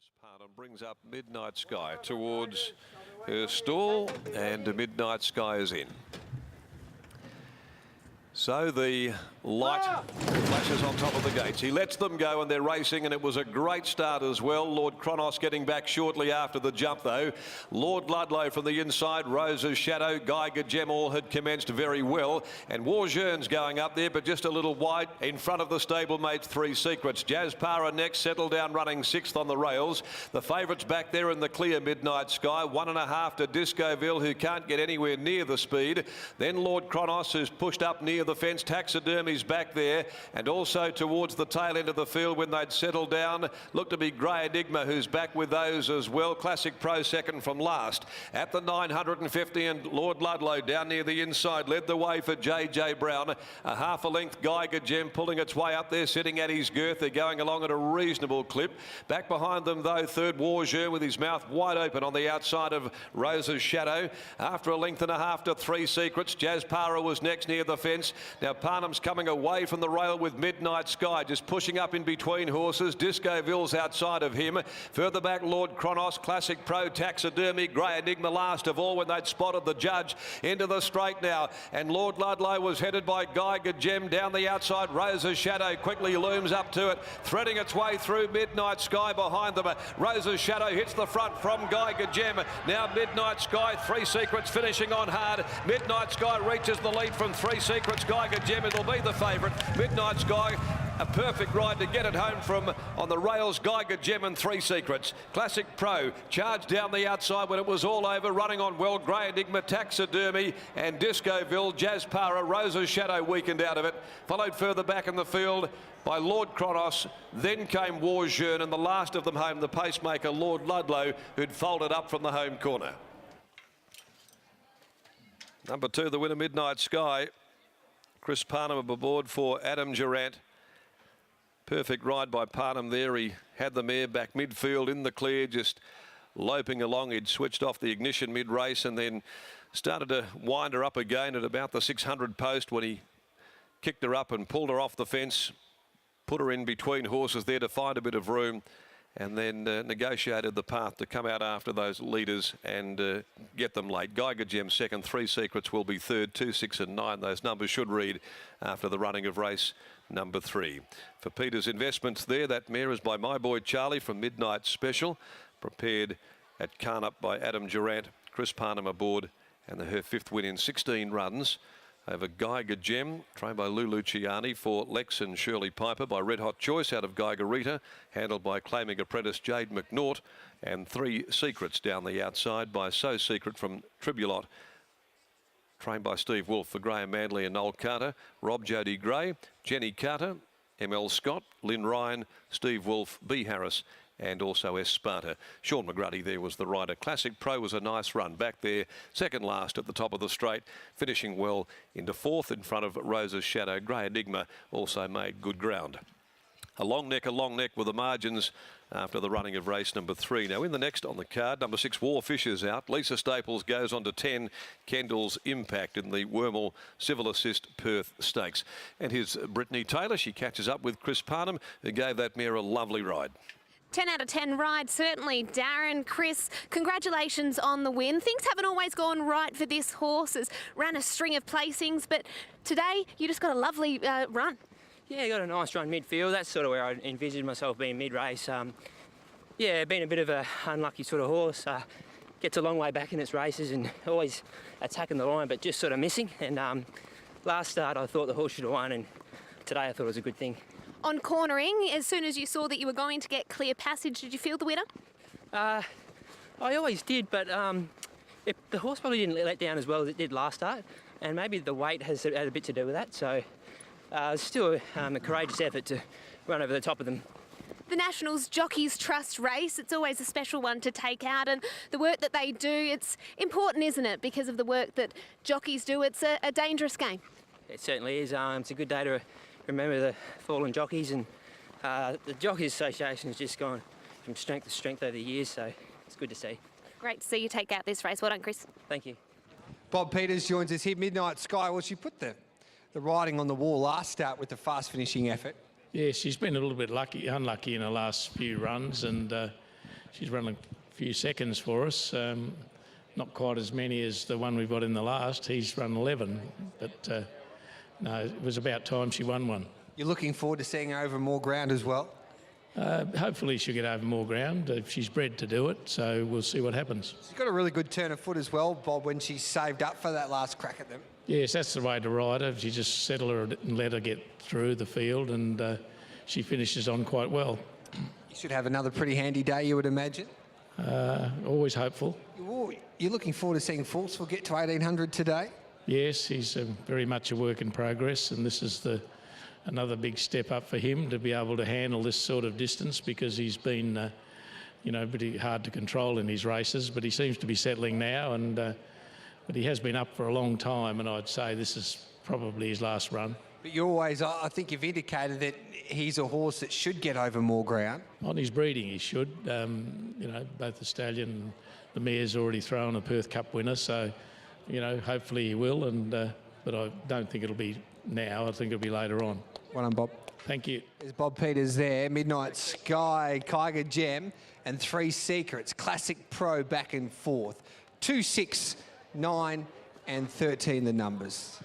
Chris Parnham brings up Midnight Sky towards her stall, and Midnight Sky is in. So the light flashes on top of the gates. He lets them go and they're racing, and it was a great start as well. Lord Kronos getting back shortly after the jump though. Lord Ludlow from the inside, Rose's Shadow, Geiger Gem all had commenced very well, and Warjeun's going up there but just a little wide in front of the stablemates Three Secrets. Jazz Para next, settled down running sixth on the rails. The favourites back there in the clear, Midnight Sky, 1.5 to Discoville, who can't get anywhere near the speed. Then Lord Kronos, who's pushed up near the fence. Taxidermy's back there, and also towards the tail end of the field when they'd settled down looked to be Grey Enigma, who's back with those as well. Classic Pro second from last at the 950, and Lord Ludlow down near the inside led the way for JJ Brown. A half a length Geiger Gem pulling its way up there, sitting at his girth. They're going along at a reasonable clip. Back behind them though, third Warjeun with his mouth wide open on the outside of Rose's Shadow. After a length and a half to Three Secrets, Jazz Para was next near the fence. Now Parnham's coming away from the rail with Midnight Sky, just pushing up in between horses. Discoville's outside of him. Further back, Lord Kronos, Classic Pro, Taxidermy, Grey Enigma last of all when they'd spotted the judge into the straight now. And Lord Ludlow was headed by Geiger Gem down the outside. Rose's Shadow quickly looms up to it, threading its way through. Midnight Sky behind them. Rose's Shadow hits the front from Geiger Gem. Now Midnight Sky, Three Secrets finishing on hard. Midnight Sky reaches the lead from Three Secrets. Geiger Gem, it'll be the favourite. Midnight Sky, a perfect ride to get it home from on the rails. Geiger Gem and Three Secrets. Classic Pro charged down the outside when it was all over, running on well. Grey Enigma, Taxidermy and Discoville. Jazz Para, Rose's Shadow weakened out of it. Followed further back in the field by Lord Kronos. Then came Warjeun, and the last of them home, the pacemaker Lord Ludlow, who'd folded up from the home corner. Number 2, the winner, Midnight Sky. Chris Parnham aboard for Adam Durant. Perfect ride by Parnham there. He had the mare back midfield in the clear, just loping along. He'd switched off the ignition mid-race and then started to wind her up again at about the 600 post when he kicked her up and pulled her off the fence, put her in between horses there to find a bit of room, and then negotiated the path to come out after those leaders and get them late. Geiger Gem second, Three Secrets will be third, 2, 6 and 9. Those numbers should read after the running of race number 3. For Peter's investments there, that mare is by my boy Charlie from Midnight Special, prepared at Carnup by Adam Durant. Chris Parnham aboard, and her 5th win in 16 runs over Geiger Gem, trained by Lou Luciani for Lex and Shirley Piper, by Red Hot Choice out of Geiger Rita, handled by claiming apprentice Jade McNaught, and Three Secrets down the outside by So Secret from Tribulot, trained by Steve Wolfe for Graham Manley and Noel Carter, Rob Jody Gray, Jenny Carter, ML Scott, Lynn Ryan, Steve Wolfe, B Harris and also S Sparta. Sean McGruddy there was the rider. Classic Pro was a nice run back there, second last at the top of the straight, finishing well into 4th in front of Rose's Shadow. Grey Enigma also made good ground. A long neck with the margins after the running of race number 3. Now in the next on the card, number 6 Warfish is out. Lisa Staples goes on to 10 Kendall's Impact in the Wormel Civil Assist Perth Stakes. And here's Brittany Taylor. She catches up with Chris Parnham, who gave that mare a lovely ride. 10 out of 10 ride, certainly. Darren, Chris, congratulations on the win. Things haven't always gone right for this horse. It's ran a string of placings, but today you just got a lovely run. Yeah, got a nice run midfield. That's sort of where I envisioned myself being mid-race. Yeah, been a bit of an unlucky sort of horse. Gets a long way back in its races and always attacking the line, but just sort of missing. And last start, I thought the horse should have won, and today I thought it was a good thing. On cornering, as soon as you saw that you were going to get clear passage, did you feel the winner? I always did, but the horse probably didn't let down as well as it did last start, and maybe the weight has had a bit to do with that. So it's still a courageous effort to run over the top of them. The Nationals Jockeys Trust race, it's always a special one to take out, and the work that they do, it's important, isn't it? Because of the work that jockeys do, it's a dangerous game. It certainly is. It's a good day to remember the fallen jockeys, and the Jockeys Association has just gone from strength to strength over the years, so it's good to see. Great to see you take out this race. Well done, Chris. Thank you. Bob Peters joins us here. Midnight Sky, well, she put the riding on the wall last start with the fast finishing effort. Yeah, she's been a little bit unlucky in the last few runs, and she's run a few seconds for us. Not quite as many as the one we've got in the last. He's run 11, but no, it was about time she won one. You're looking forward to seeing her over more ground as well? Hopefully she'll get over more ground. She's bred to do it, so we'll see what happens. She's got a really good turn of foot as well, Bob, when she's saved up for that last crack at them. Yes, that's the way to ride her. You just settle her and let her get through the field, and she finishes on quite well. You should have another pretty handy day, you would imagine. Always hopeful. You're looking forward to seeing Forceful get to 1800 today? Yes, he's very much a work in progress, and this is another big step up for him to be able to handle this sort of distance, because he's been, pretty hard to control in his races, but he seems to be settling now, and but he has been up for a long time, and I'd say this is probably his last run. But you always, I think you've indicated that he's a horse that should get over more ground. On his breeding, he should. Both the stallion and the mare's already thrown a Perth Cup winner, so, hopefully he will, and but I don't think it'll be now. I think it'll be later on. Well done, Bob. Thank you. There's Bob Peters there, Midnight Sky, Kyger Gem, and 3 Secrets, Classic Pro back and forth. 2, 6, 9, and 13 the numbers.